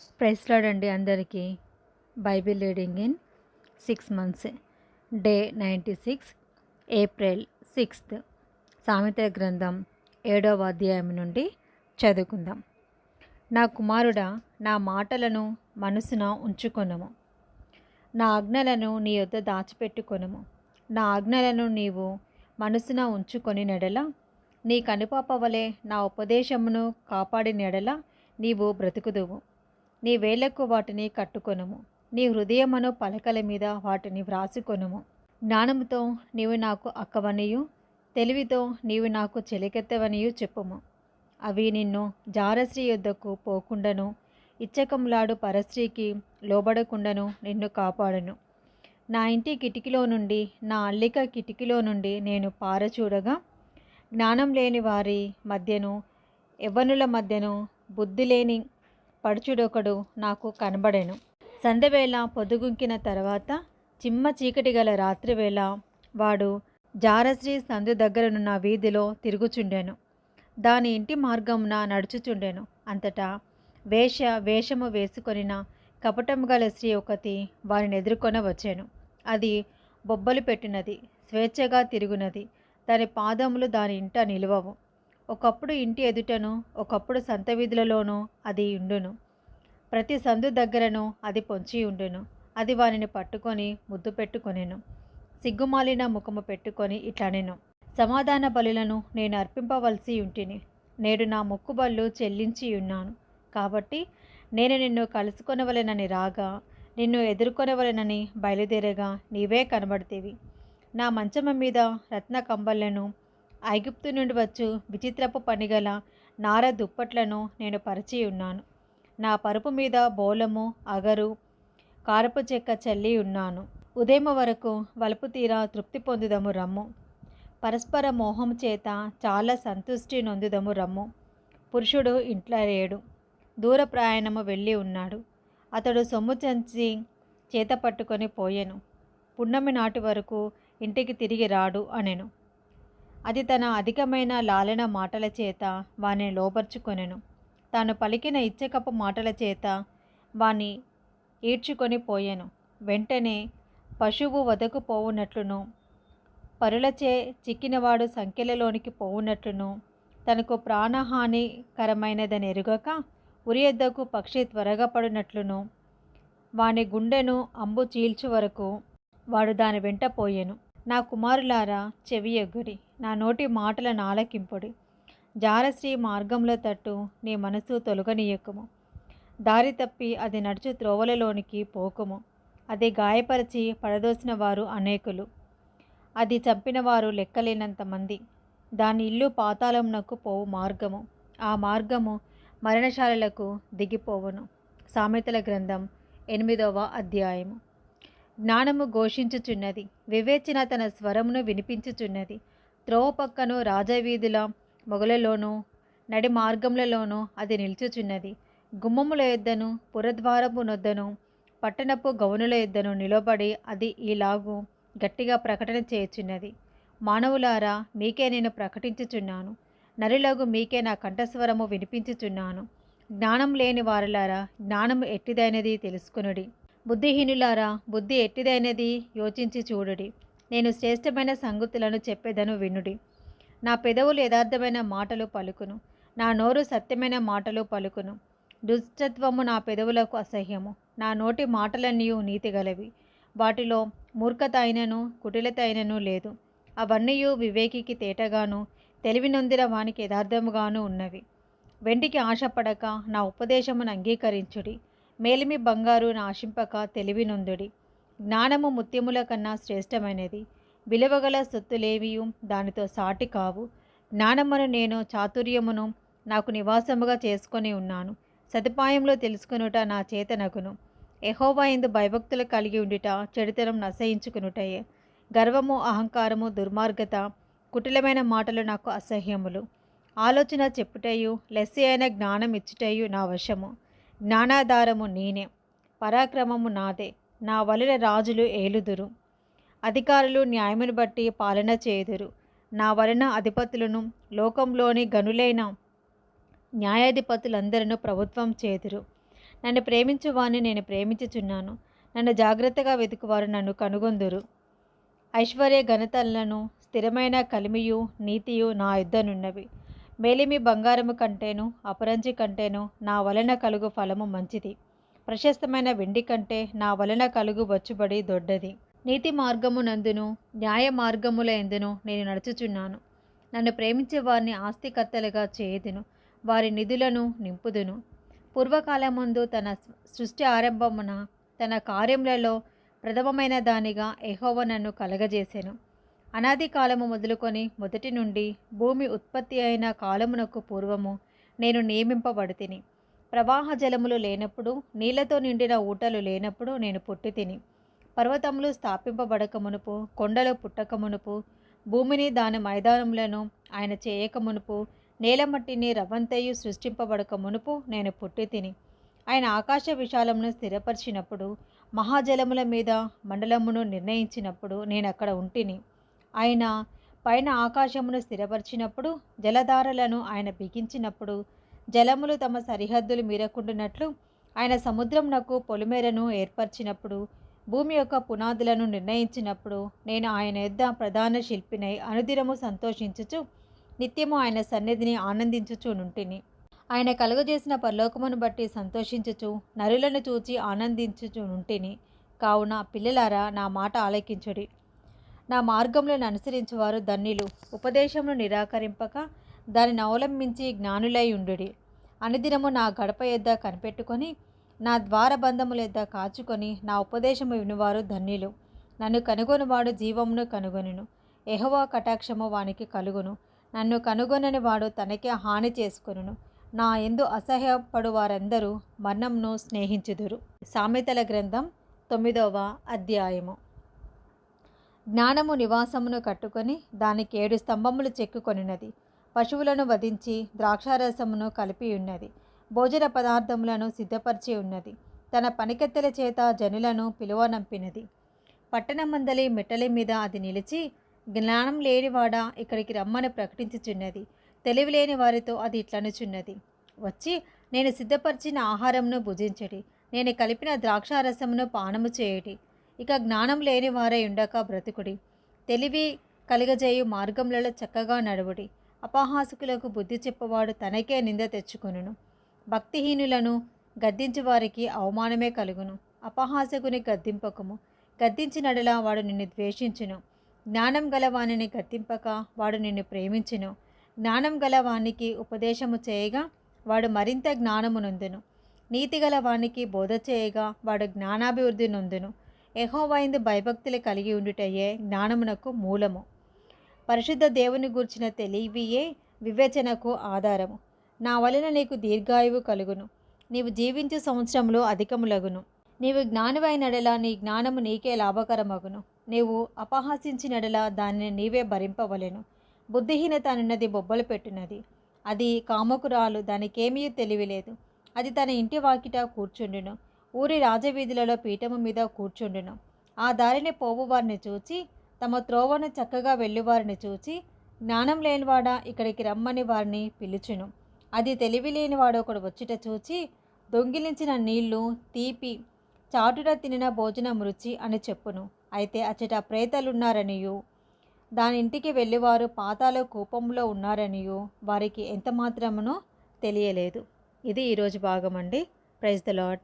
Praise lord అండి అందరికీ. Bible reading in 6 months, day 96, April 6. సామెతల గ్రంథం 7వ అధ్యాయం నుండి చదువుకుందాం. నా కుమారుడా, నా మాటలను మనసున ఉంచుకొనుము, నా ఆజ్ఞలను నీ యొద్ద దాచిపెట్టుకొనుము. నా ఆజ్ఞలను నీవు మనసున ఉంచుకొని నెడల, నీ కనుపాప వలె నా ఉపదేశమును కాపాడి నెడల నీవు బ్రతుకుదువు. నీ వేళ్లకు వాటిని కట్టుకొనుము, నీ హృదయమును పలకల మీద వాటిని వ్రాసుకొనుము. జ్ఞానముతో నీవు నాకు అక్కవనియు, తెలివితో నీవు నాకు చెలికెత్తవనియు చెప్పుము. అవి నిన్ను జారస్త్రీ యొద్దకు పోకుండాను, ఇచ్చకములాడు పరస్త్రీకి లోబడకుండాను నిన్ను కాపాడును. నా ఇంటి కిటికీలో నుండి, నా అల్లిక కిటికీలో నుండి నేను పారచూడగా, జ్ఞానం లేని వారి మధ్యను, యవ్వనుల మధ్యను బుద్ధి లేని పడుచుడొకడు నాకు కనబడెను. సంధ్యవేళ పొద్దుగుంకిన తర్వాత, చిమ్మ చీకటి గల రాత్రివేళ వాడు జారశ్రీ సందు దగ్గరనున్న వీధిలో తిరుగుచుండెను. దాని ఇంటి మార్గమున నడుచుచుండెను. అంతటా వేషము వేసుకొనిన కపటము గల స్త్రీ ఒకటి వారిని ఎదుర్కొన వచ్చెను. అది బొబ్బలు పెట్టినది, స్వేచ్ఛగా తిరుగునది. దాని పాదములు దాని ఇంట నిలువవు. ఒకప్పుడు ఇంటి ఎదుటను, ఒకప్పుడు సంత వీధులలోనూ అది ఉండును. ప్రతి సందు దగ్గరను అది పొంచి ఉండును. అది వానిని పట్టుకొని ముద్దు పెట్టుకొనెను. సిగ్గుమాలిన ముఖము పెట్టుకొని ఇట్లనెను, సమాధాన బలులను నేను అర్పింపవలసి ఉంటిని. నేడు నా మొక్కుబళ్ళు చెల్లించి ఉన్నాను. కాబట్టి నేను నిన్ను కలుసుకొనవలెనని రాగా, నిన్ను ఎదుర్కొనవలెనని బయలుదేరగా నీవే కనబడితేవి. నా మంచము మీద రత్న కంబళ్లను, ఐగుప్తు నుండి వచ్చు విచిత్రపు పనిగల నార దుప్పట్లను నేను పరిచి ఉన్నాను. నా పరుపు మీద బోలము, అగరు, కారపు చెక్క చల్లి ఉన్నాను. ఉదయం వరకు వలుపు తీరా తృప్తి పొందుదము రమ్ము. పరస్పర మోహం చేత చాలా సంతుష్టి నొందుదము రమ్ము. పురుషుడు ఇంట్లో లేడు, దూర ప్రయాణము వెళ్ళి ఉన్నాడు. అతడు సొమ్ము చంచి చేత పట్టుకొని పోయెను. పున్నమి నాటి వరకు ఇంటికి తిరిగి రాడు అనెను. అది తన అధికమైన లాలన మాటల చేత వాని లోబర్చుకొనెను. తాను పలికిన ఇచ్చకపు మాటల చేత వాని ఈడ్చుకొని పోయెను. వెంటనే పశువు వదకు పోవునట్లును, పరులచే చిక్కినవాడు సంఖ్యలలోనికి పోవునట్లును, తనకు ప్రాణహానికరమైనదని ఎరుగక ఉరియద్దకు పక్షి త్వరగా పడినట్లును, వాని గుండెను అంబు చీల్చు వరకు వాడు దాని వెంట పోయెను. నా కుమారులారా, చెవియొగ్గుడి, నా నోటి మాటలను ఆలకింపుడి. జారశ్రీ మార్గంలో తట్టు నీ మనసు తొలగనీయకుము. దారి తప్పి అది నడుచు త్రోవలలోనికి పోకుము. అది గాయపరిచి పడదోసిన వారు అనేకులు, అది చంపిన వారు లెక్కలేనంత మంది. దాని ఇల్లు పాతాళమునకు పోవు మార్గము, ఆ మార్గము మరణశాలలకు దిగిపోవును. సామెతల గ్రంథం 8వ అధ్యాయము. జ్ఞానము ఘోషించుచున్నది, వివేచన తన స్వరమును వినిపించుచున్నది. త్రోవ పక్కను, రాజవీధుల మొగలలోనూ, నడి మార్గములలోనూ అది నిల్చుచున్నది. గుమ్మముల యొద్దను, పురద్వారపు నొద్దను, పట్టణపు గౌనుల యొద్దను నిలబడి అది ఈలాగు గట్టిగా ప్రకటన చేయుచున్నది. మానవులారా, మీకే నేను ప్రకటించుచున్నాను. నరులగు మీకే నా కంఠస్వరము వినిపించుచున్నాను. జ్ఞానం లేని వారులారా, జ్ఞానము ఎట్టిదైనది తెలుసుకొనుడి. బుద్ధిహీనులారా, బుద్ధి ఎట్టిదైనది యోచించి చూడుడి. నేను శ్రేష్టమైన సంగతులను చెప్పేదను వినుడి. నా పెదవులు యథార్థమైన మాటలు పలుకును, నా నోరు సత్యమైన మాటలు పలుకును. దుష్టత్వము నా పెదవులకు అసహ్యము. నా నోటి మాటలన్నీ నీతిగలవి. వాటిలో మూర్ఖత అయినను కుటిలత అయినను లేదు. అవన్నీ వివేకికి తేటగాను, తెలివి నొందిన వానికి యథార్థముగాను ఉన్నవి. వెండికి ఆశపడక నా ఉపదేశమును అంగీకరించుడి. మేలిమి బంగారు నాశింపక తెలివి నొందుడి. జ్ఞానము ముత్యముల కన్నా శ్రేష్టమైనది. విలువగల సొత్తులేవియు దానితో సాటి కావు. జ్ఞానమును నేను చాతుర్యమును నాకు నివాసముగా చేసుకొని ఉన్నాను. సదుపాయంలో తెలుసుకొనుట నా చేతనగును. యెహోవా యందు భయభక్తులు కలిగి ఉండుట చెడుతనం నశయించుకునుటయే. గర్వము, అహంకారము, దుర్మార్గత, కుటిలమైన మాటలు నాకు అసహ్యములు. ఆలోచన చెప్పుటయు, లెస్సి అయిన జ్ఞానం ఇచ్చుటయు నా వశము. జ్ఞానాధారము నేనే, పరాక్రమము నాదే. నా వలన రాజులు ఏలుదురు, అధికారులు న్యాయమును బట్టి పాలన చేయుదురు. నా వలన అధిపతులను, లోకంలోని గనులైన న్యాయాధిపతులందరూ ప్రభుత్వం చేదురు. నన్ను ప్రేమించువారిని నేను ప్రేమించుచున్నాను. నన్ను జాగ్రత్తగా వెతుకువారు నన్ను కనుగొందురు. ఐశ్వర్య ఘనతలను స్థిరమైన కలిమియు నీతియు నా యుద్ధనున్నవి. మేలిమి బంగారము కంటేను అపరంజి కంటేను నా వలన కలుగు ఫలము మంచిది. ప్రశస్తమైన వెండి కంటే నా వలన కలుగు వచ్చుబడి దొడ్డది. నీతి మార్గమునందును న్యాయ మార్గముల ఎందును నేను నడుచుచున్నాను. నన్ను ప్రేమించే వారిని ఆస్తికర్తలుగా చేయుదును. వారి నిధులను నింపుదును. పూర్వకాలముందు తన సృష్టి ఆరంభమున తన కార్యములలో ప్రథమమైన దానిగా యెహోవా నన్ను కలగజేసెను. అనాది కాలము మొదలుకొని మొదటి నుండి భూమి ఉత్పత్తి అయిన కాలమునకు పూర్వము నేను నియమింపబడితిని. ప్రవాహ జలములు లేనప్పుడు, నీళ్లతో నిండిన ఊటలు లేనప్పుడు నేను పుట్టితిని. పర్వతములు స్థాపింపబడక మునుపు, కొండలు పుట్టక మునుపు, భూమిని దాని మైదానములను ఆయన చేయక మునుపు, నేలమట్టిని రవ్వంతయు సృష్టింపబడక మునుపు నేను పుట్టితిని. ఆయన ఆకాశ విశాలమును స్థిరపరిచినప్పుడు, మహాజలముల మీద మండలమును నిర్ణయించినప్పుడు నేను అక్కడ ఉంటిని. ఆయన పైన ఆకాశమును స్థిరపరిచినప్పుడు, జలధారలను ఆయన బిగించినప్పుడు, జలములు తమ సరిహద్దులు మీరకుండునట్లు ఆయన సముద్రమునకు పొలిమేరను ఏర్పరిచినప్పుడు, భూమి యొక్క పునాదులను నిర్ణయించినప్పుడు, నేను ఆయన యొద్ద ప్రధాన శిల్పినై అనుదినము సంతోషించుచు నిత్యము ఆయన సన్నిధిని ఆనందించుచునుంటిని. ఆయన కలుగజేసిన పరలోకమును బట్టి సంతోషించుచు నరులను చూచి ఆనందించుచునుంటిని. కావున పిల్లలారా, నా మాట ఆలకించుడి. నా మార్గములను అనుసరించువారు ధన్యులు. ఉపదేశమును నిరాకరింపక దానిని అవలంబించి జ్ఞానులై ఉండుడి. అనుదినము నా గడప యొద్ద కనిపెట్టుకొని, నా ద్వారబంధముల యొద్ద కాచుకొని, నా ఉపదేశము వినువారు ధన్యులు. నన్ను కనుగొనివాడు జీవమును కనుగొనును. యెహోవా కటాక్షము వానికి కలుగును. నన్ను కనుగొనని వాడు తనకే హాని చేసుకొనును. నా యందు అసహ్యపడు వారందరూ మరణమును స్నేహించుదురు. సామెతల గ్రంథం 9వ అధ్యాయము. జ్ఞానము నివాసమును కట్టుకొని దానికి 7 స్తంభములు చెక్కుకొనినది. పశువులను వధించి ద్రాక్షారసమును కలిపి ఉన్నది. భోజన పదార్థములను సిద్ధపరిచి ఉన్నది. తన పనికెత్తెల చేత జనులను పిలువనంపినది. పట్టణమందలి మెట్టల మీద అది నిలిచి, జ్ఞానం లేనివాడా ఇక్కడికి రమ్మని ప్రకటించుచున్నది. తెలివి లేని వారితో అది ఇట్లనుచున్నది, వచ్చి నేను సిద్ధపరిచిన ఆహారమును భుజించడి, నేను కలిపిన ద్రాక్షారసమును పానము చేయడి. ఇక జ్ఞానం లేని వారై ఉండక బ్రతుకుడి. తెలివి కలుగజేయు మార్గములలో చక్కగా నడువుడి. అపహాసకులకు బుద్ధి చెప్పవాడు తనకే నింద తెచ్చుకొనును. భక్తిహీనులను గద్దించు వారికి అవమానమే కలుగును. అపహాసకుని గద్దింపకము. గద్దించినడలా వాడు నిన్ను ద్వేషించును. జ్ఞానం గలవానిని గద్దింపక వాడు నిన్ను ప్రేమించును. జ్ఞానం గలవానికి ఉపదేశము చేయగా వాడు మరింత జ్ఞానము నొందును. నీతిగల వానికి బోధ చేయగా వాడు జ్ఞానాభివృద్ధి నొందును. యెహోవాయందు భయభక్తులు కలిగి ఉండుటయే జ్ఞానమునకు మూలము. పరిశుద్ధ దేవుని గూర్చిన తెలివియే వివేచనకు ఆధారము. నా వలన నీకు దీర్ఘాయువు కలుగును. నీవు జీవించు సంవత్సరములు అధికములగును. నీవు జ్ఞానివైనడలా నీ జ్ఞానము నీకే లాభకరమగును. నీవు అపహాసించినడలా దానిని నీవే భరింపవలెను. బుద్ధిహీనత అనున్నది బొబ్బలు పెట్టున్నది. అది కామకురాలు, దానికేమీ తెలివిలేదు. అది తన ఇంటి వాకిట కూర్చుండును. ఊరి రాజవీధులలో పీఠము మీద కూర్చుండును. ఆ దారిని పోవు వారిని చూచి, తమ త్రోవను చక్కగా వెళ్ళువారిని చూచి, జ్ఞానం లేనివాడా ఇక్కడికి రమ్మని వారిని పిలుచును. అది తెలివి లేనివాడు ఒకడు వచ్చుట చూచి, దొంగిలించిన నీళ్లు తీపి, చాటున తినిన భోజనం రుచి అని చెప్పును. అయితే అచ్చట ప్రేతలున్నారనియు దాని ఇంటికి వెళ్ళివారు పాతాళ కూపంలో ఉన్నారనియు వారికి ఎంత మాత్రమునో తెలియలేదు. ఇది ఈరోజు భాగం అండి. Praise the lord.